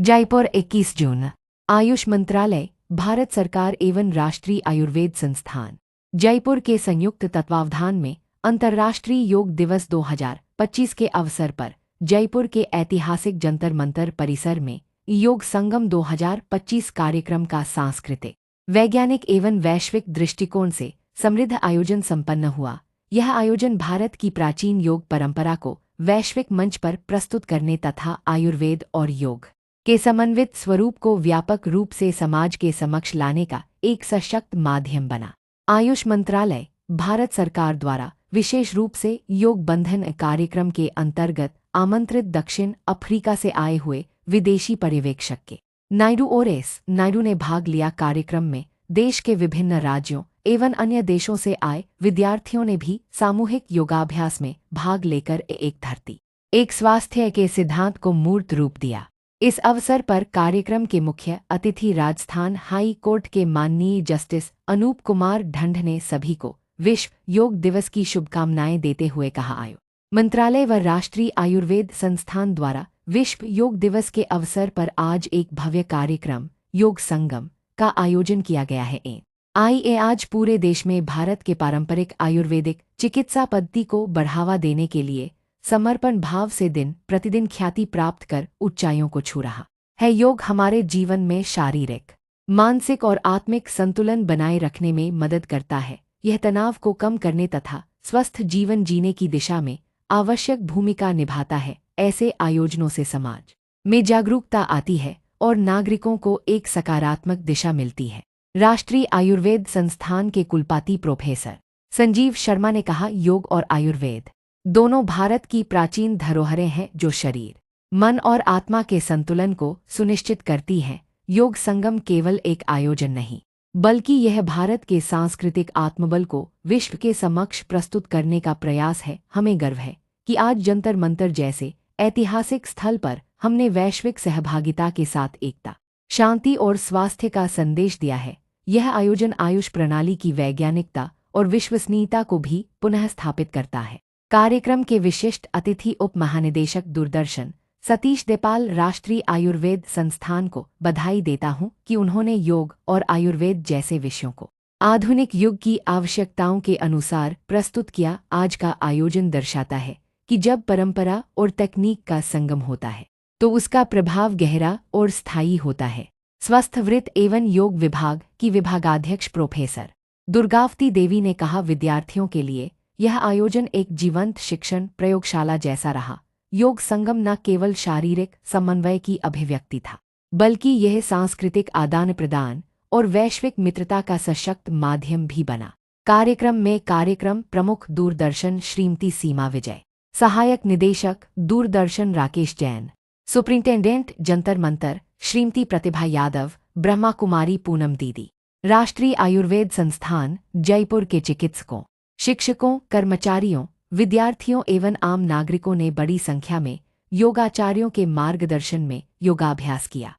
जयपुर 21 जून। आयुष मंत्रालय, भारत सरकार एवं राष्ट्रीय आयुर्वेद संस्थान जयपुर के संयुक्त तत्वावधान में अंतर्राष्ट्रीय योग दिवस 2025 के अवसर पर जयपुर के ऐतिहासिक जंतर मंतर परिसर में योग संगम 2025 कार्यक्रम का सांस्कृतिक, वैज्ञानिक एवं वैश्विक दृष्टिकोण से समृद्ध आयोजन संपन्न हुआ। यह आयोजन भारत की प्राचीन योग परंपरा को वैश्विक मंच पर प्रस्तुत करने तथा आयुर्वेद और योग के समन्वित स्वरूप को व्यापक रूप से समाज के समक्ष लाने का एक सशक्त माध्यम बना। आयुष मंत्रालय, भारत सरकार द्वारा विशेष रूप से योग बंधन कार्यक्रम के अंतर्गत आमंत्रित दक्षिण अफ्रीका से आए हुए विदेशी पर्यवेक्षक के नायडू ने भाग लिया। कार्यक्रम में देश के विभिन्न राज्यों एवं अन्य देशों से आए विद्यार्थियों ने भी सामूहिक योगाभ्यास में भाग लेकर एक धरती एक स्वास्थ्य के सिद्धांत को मूर्त रूप दिया। इस अवसर पर कार्यक्रम के मुख्य अतिथि राजस्थान हाई कोर्ट के माननीय जस्टिस अनूप कुमार ढंढ ने सभी को विश्व योग दिवस की शुभकामनाएं देते हुए कहा, आयुष मंत्रालय व राष्ट्रीय आयुर्वेद संस्थान द्वारा विश्व योग दिवस के अवसर पर आज एक भव्य कार्यक्रम योग संगम का आयोजन किया गया है। आज पूरे देश में भारत के पारंपरिक आयुर्वेदिक चिकित्सा पद्धति को बढ़ावा देने के लिए समर्पण भाव से दिन प्रतिदिन ख्याति प्राप्त कर ऊंचाइयों को छू रहा है। योग हमारे जीवन में शारीरिक, मानसिक और आत्मिक संतुलन बनाए रखने में मदद करता है। यह तनाव को कम करने तथा स्वस्थ जीवन जीने की दिशा में आवश्यक भूमिका निभाता है। ऐसे आयोजनों से समाज में जागरूकता आती है और नागरिकों को एक सकारात्मक दिशा मिलती है। राष्ट्रीय आयुर्वेद संस्थान के कुलपति प्रोफेसर संजीव शर्मा ने कहा, योग और आयुर्वेद दोनों भारत की प्राचीन धरोहरें हैं जो शरीर, मन और आत्मा के संतुलन को सुनिश्चित करती हैं। योग संगम केवल एक आयोजन नहीं, बल्कि यह भारत के सांस्कृतिक आत्मबल को विश्व के समक्ष प्रस्तुत करने का प्रयास है। हमें गर्व है कि आज जंतर मंतर जैसे ऐतिहासिक स्थल पर हमने वैश्विक सहभागिता के साथ एकता, शांति और स्वास्थ्य का संदेश दिया है। यह आयोजन आयुष प्रणाली की वैज्ञानिकता और विश्वसनीयता को भी पुनः स्थापित करता है। कार्यक्रम के विशिष्ट अतिथि उप महानिदेशक दूरदर्शन सतीश देपाल, राष्ट्रीय आयुर्वेद संस्थान को बधाई देता हूं कि उन्होंने योग और आयुर्वेद जैसे विषयों को आधुनिक युग की आवश्यकताओं के अनुसार प्रस्तुत किया। आज का आयोजन दर्शाता है कि जब परंपरा और तकनीक का संगम होता है तो उसका प्रभाव गहरा और स्थायी होता है। स्वस्थ वृत्त एवं योग विभाग की विभागाध्यक्ष प्रोफेसर दुर्गावती देवी ने कहा, विद्यार्थियों के लिए यह आयोजन एक जीवंत शिक्षण प्रयोगशाला जैसा रहा। योग संगम न केवल शारीरिक समन्वय की अभिव्यक्ति था, बल्कि यह सांस्कृतिक आदान प्रदान और वैश्विक मित्रता का सशक्त माध्यम भी बना। कार्यक्रम में कार्यक्रम प्रमुख दूरदर्शन श्रीमती सीमा विजय, सहायक निदेशक दूरदर्शन राकेश जैन, सुप्रिंटेंडेंट जंतर मंतर श्रीमती प्रतिभा यादव, ब्रह्मा कुमारी पूनम दीदी, राष्ट्रीय आयुर्वेद संस्थान जयपुर के चिकित्सकों, शिक्षकों, कर्मचारियों, विद्यार्थियों एवं आम नागरिकों ने बड़ी संख्या में योगाचार्यों के मार्गदर्शन में योगाभ्यास किया।